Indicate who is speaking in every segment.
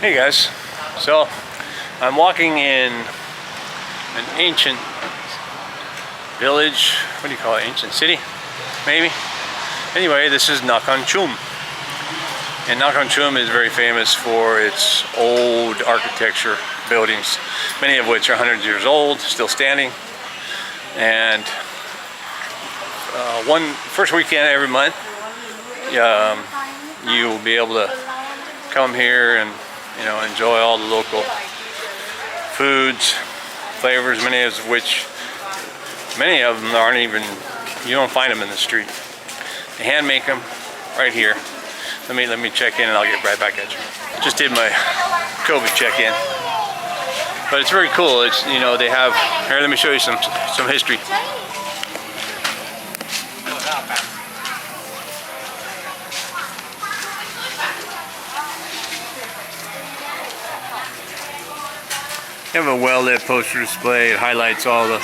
Speaker 1: Hey guys, so I'm walking in an ancient village, what do you call it, ancient city, maybe? Anyway, this is Nakhon Chum. And Nakhon Chum is very famous for its old architecture buildings, many of which are hundreds of years old, still standing. And first weekend every month, you will be able to come here and enjoy all the local foods, flavors, many of them aren't even, you don't find them in the street. They hand make them right here. Let me check in and I'll get right back at you. Just did my COVID check-in, but it's very cool. It's they have here. Let me show you some history. They have a well-lit poster display. It highlights all the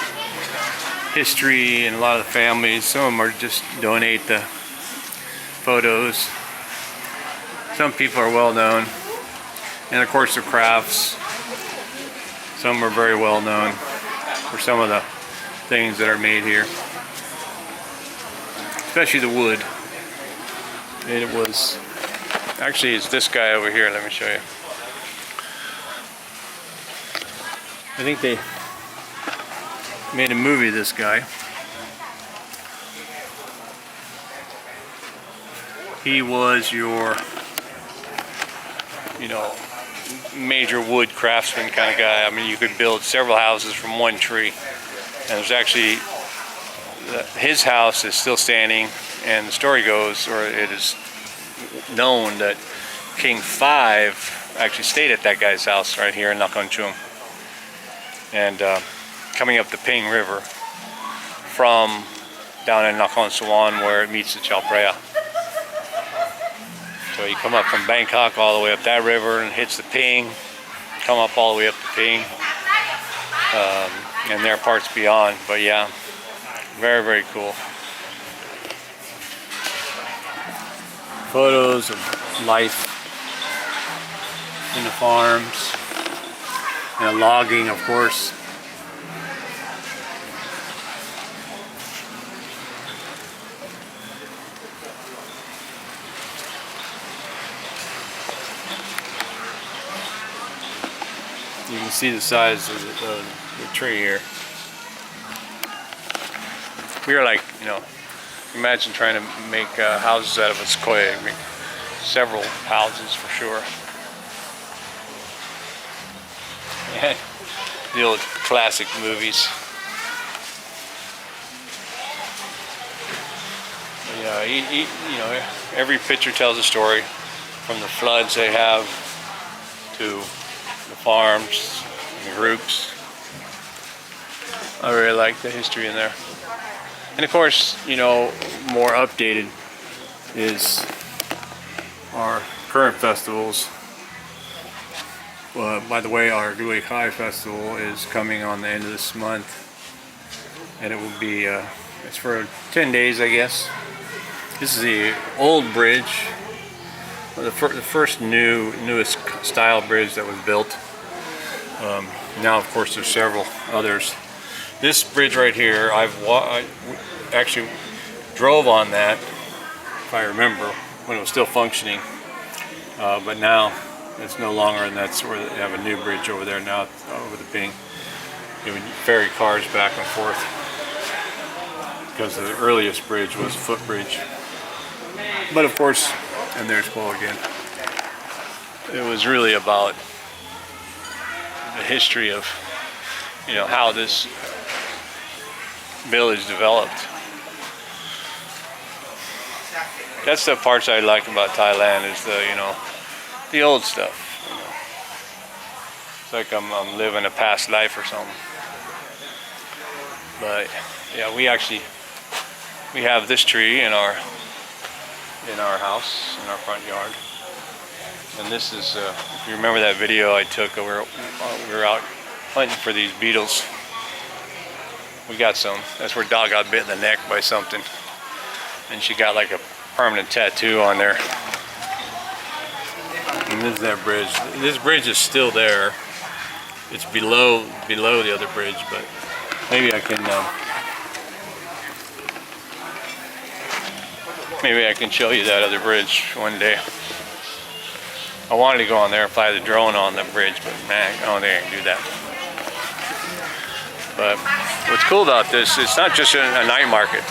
Speaker 1: history and a lot of the families. Some of them are just donate the photos. Some people are well known, and of course the crafts. Some are very well known for some of the things that are made here, especially the wood. It was actually, it's this guy over here. Let me show you. I think they made a movie of this guy. He was your major wood craftsman kind of guy. I mean, you could build several houses from one tree. And there's actually, his house is still standing, and the story goes, or it is known, that King V actually stayed at that guy's house right here in Nakhon Chum. And coming up the Ping River from down in Nakhon Chum where it meets the Chao Phraya. So you come up from Bangkok all the way up that river and hits the Ping, come up all the way up the Ping, and there are parts beyond. But yeah, very, very cool. Photos of life in the farms and logging, of course. You can see the size of the tree here. We are like, imagine trying to make houses out of a sequoia. I mean, several houses for sure. Yeah, the old classic movies. Every picture tells a story, from the floods they have to the farms and the groups. I really like the history in there. And of course, more updated is our current festivals. By the way, our Gui Khai festival is coming on the end of this month, and it will be it's for 10 days, I guess. This is the old bridge, the first newest style bridge that was built. Now, of course, there's several others. This bridge right here, I actually drove on that, if I remember, when it was still functioning. But now it's no longer, and that's where they have a new bridge over there now, over the Ping. You would ferry cars back and forth, because the earliest bridge was a footbridge. But of course, and there's Paul again. It was really about the history of, how this village developed. That's the parts I like about Thailand, is the old stuff. It's like I'm living a past life or something. But yeah, we have this tree in our house, in our front yard. And this is, if you remember that video I took, we were out hunting for these beetles. We got some. That's where Dog got bit in the neck by something, and she got like a permanent tattoo on there. And this is that bridge. This bridge is still there. It's below the other bridge, but maybe I can show you that other bridge one day. I wanted to go on there and fly the drone on the bridge, but man, I don't think I can do that. But what's cool about this, it's not just a night market.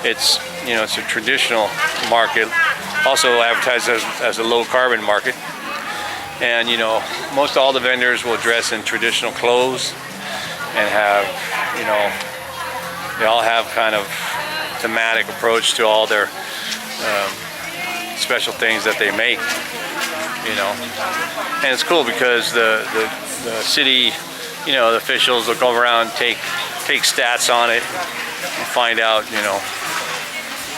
Speaker 1: It's, you know, it's a traditional market, also advertised as a low carbon market. And you know, most all the vendors will dress in traditional clothes and have, you know, they all have kind of thematic approach to all their special things that they make, you know. And it's cool because the city, you know, the officials will go around and take stats on it and find out, you know,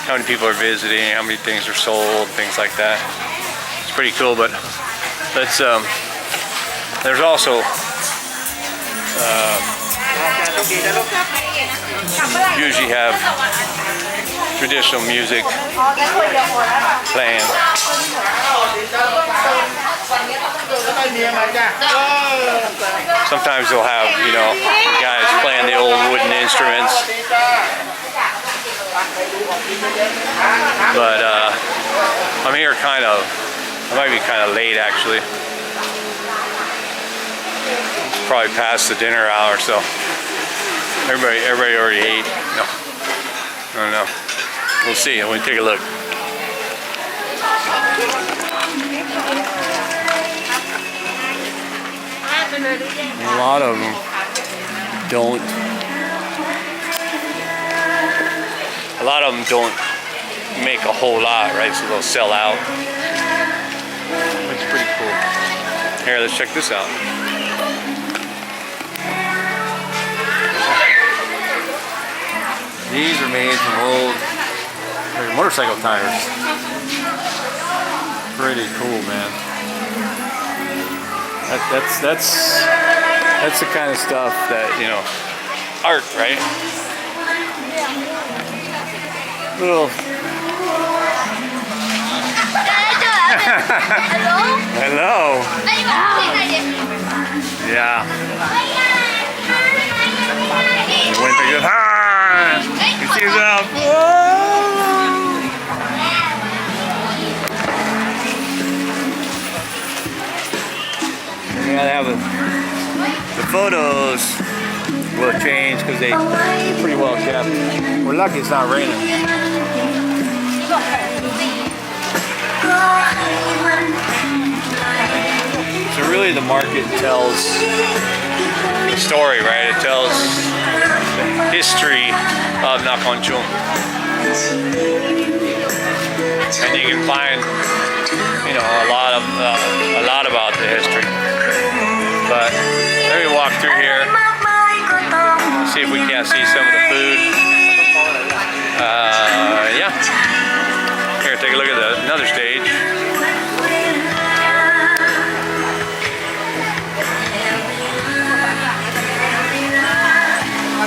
Speaker 1: how many people are visiting, how many things are sold, things like that. It's pretty cool. But let's there's also usually have traditional music playing. Sometimes they'll have, you know, guys playing the old wooden instruments. But I'm here I might be kind of late actually. It's probably past the dinner hour, so everybody already ate. No, I don't know. We'll see. I'm gonna take a look. A lot of them don't. A lot of them don't make a whole lot, right? So they'll sell out. It's pretty cool. Here, let's check this out. These are made from old motorcycle tires. Pretty cool, man. That's the kind of stuff that, you know, art, right? Little. Hello. Yeah. You went to good. You see that? Yeah, they have the photos will change because they're pretty well kept. We're lucky it's not raining. So really the market tells the story, right? It tells the history of Nakhon Chum. And you can find, you know, a lot about the history. But let me walk through here, see if we can't see some of the food. Yeah. Here, take a look at another stage.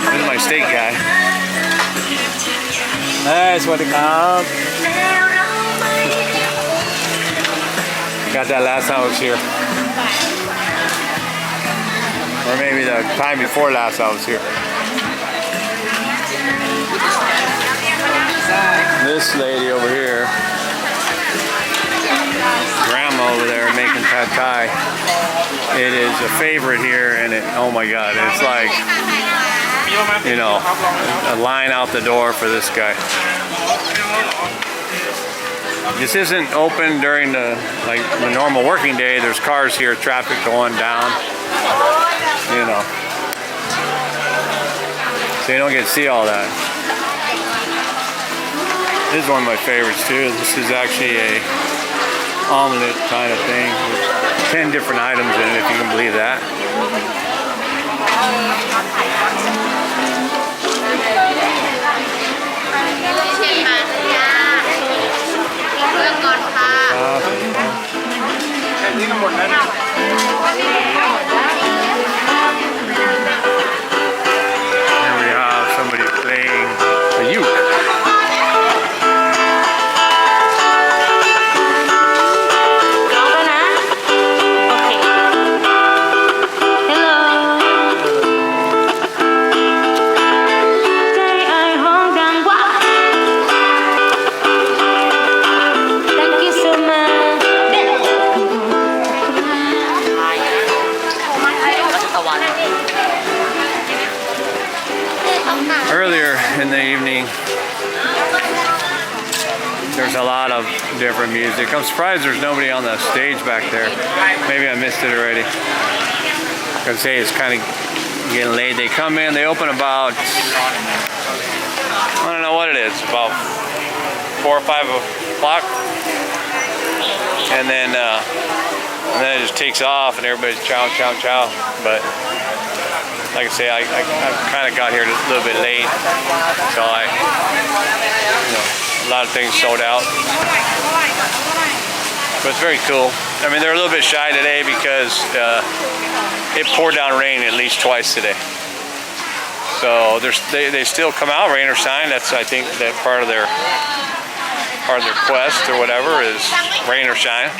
Speaker 1: This is my steak guy. That's what it comes. Got that last time I was here. Or maybe the time before last I was here. This lady over here, grandma over there making pad thai. It is a favorite here, and oh my god, it's like, you know, a line out the door for this guy. This isn't open during the normal working day. There's cars here, traffic going down, you know, so you don't get to see all that. This is one of my favorites too. This is actually a omelet kind of thing with 10 different items in it, if you can believe that. Here we have somebody playing a uke. earlier in the evening, there's a lot of different music. I'm surprised there's nobody on the stage back there. Maybe I missed it already. I can say it's kind of getting late. They come in, they open about, I don't know what it is, about 4 or 5 o'clock. And then it just takes off and everybody's chow, chow, chow. But like I say, I kind of got here a little bit late. So a lot of things sold out. But it's very cool. I mean, they're a little bit shy today because it poured down rain at least twice today. So they still come out, rain or shine. That's, I think, that part of their quest or whatever is rain or shine.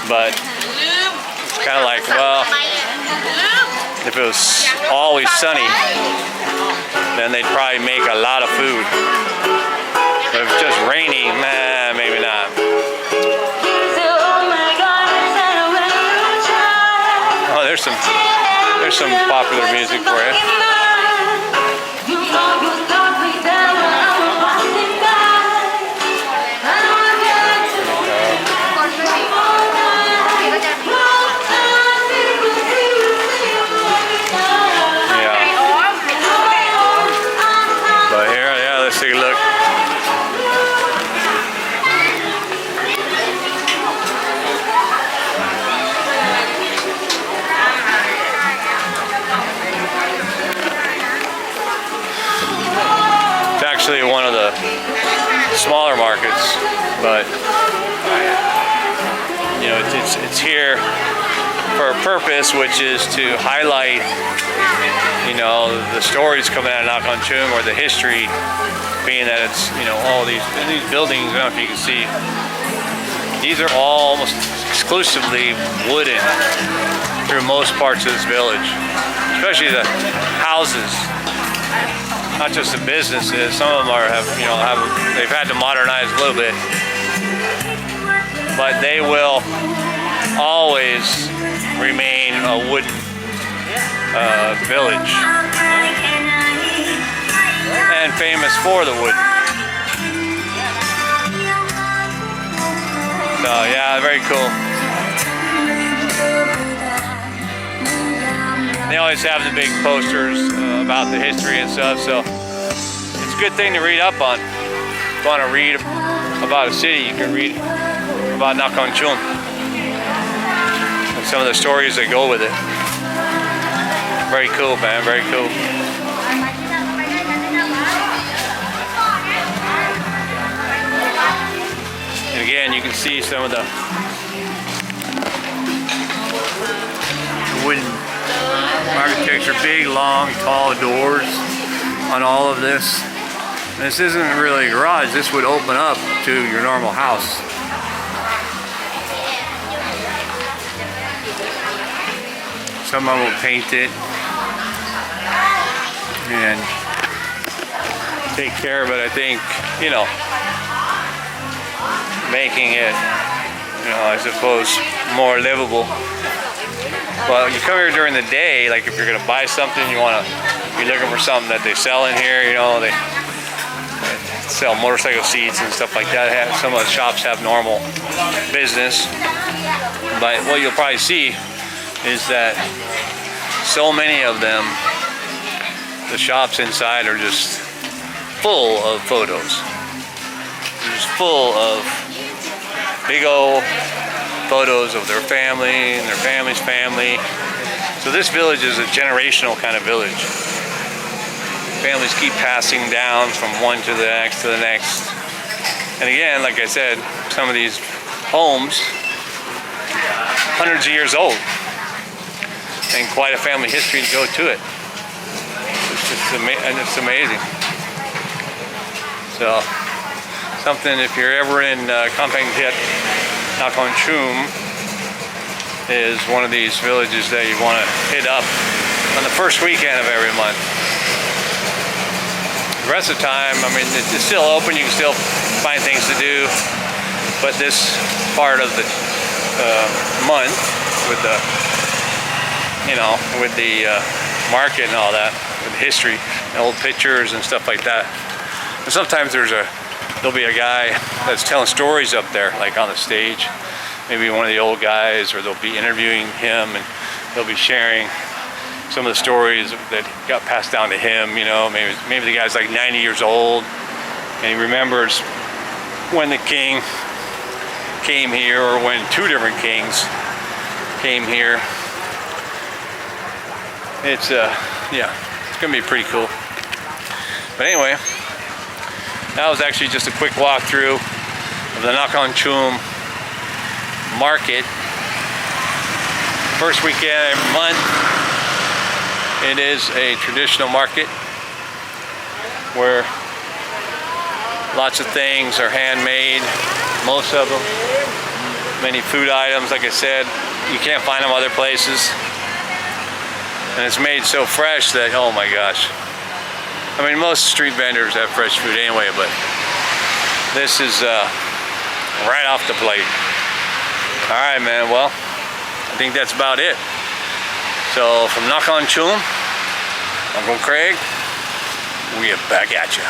Speaker 1: But it's kind of like, well, if it was always sunny, then they'd probably make a lot of food. But if it's just rainy, nah, maybe not. Oh, there's some popular music for you. Let's take a look. It's actually one of the smaller markets, but you know, it's here for a purpose, which is to highlight, you know, the stories coming out of Nakhon Chum, or the history, being that it's, you know, all these buildings. I don't know if you can see, these are all almost exclusively wooden through most parts of this village, especially the houses, not just the businesses. Some of them they've had to modernize a little bit, but they will always remain a wooden village, and famous for the wood. So yeah, very cool. They always have the big posters about the history and stuff, so it's a good thing to read up on. If you want to read about a city, you can read about Nakhon Chum and some of the stories that go with it. Very cool, man, very cool. And again, you can see some of the wooden architecture, big, long, tall doors on all of this. And this isn't really a garage. This would open up to your normal house. Someone will paint it and take care of it. I think, you know, making it, you know, I suppose, more livable. Well, you come here during the day, like if you're gonna buy something, you're looking for something that they sell in here, you know, they sell motorcycle seats and stuff like that. Some of the shops have normal business, but what you'll probably see is that so many of them, the shops inside are just full of photos. They're just full of big old photos of their family and their family's family. So this village is a generational kind of village. Families keep passing down from one to the next to the next. And again, like I said, some of these homes, hundreds of years old, and quite a family history to go to it. It's amazing. So, something, if you're ever in Nakhon Chum, is one of these villages that you want to hit up on the first weekend of every month. The rest of the time, I mean, it's still open. You can still find things to do, but this part of the month with the market and all that, with history, and old pictures and stuff like that. And sometimes there'll be a guy that's telling stories up there, like on the stage. Maybe one of the old guys, or they'll be interviewing him, and they'll be sharing some of the stories that got passed down to him. You know, maybe the guy's like 90 years old, and he remembers when the king came here, or when two different kings came here. It's yeah, it's gonna be pretty cool. But anyway, that was actually just a quick walkthrough of the Nakhon Chum market. First weekend every month. It is a traditional market where lots of things are handmade, most of them. Many food items, like I said, you can't find them other places. And it's made so fresh that, oh my gosh. I mean, most street vendors have fresh food anyway, but this is right off the plate. All right, man, well, I think that's about it. So from Nakhon Chum, Uncle Craig, we are back at you.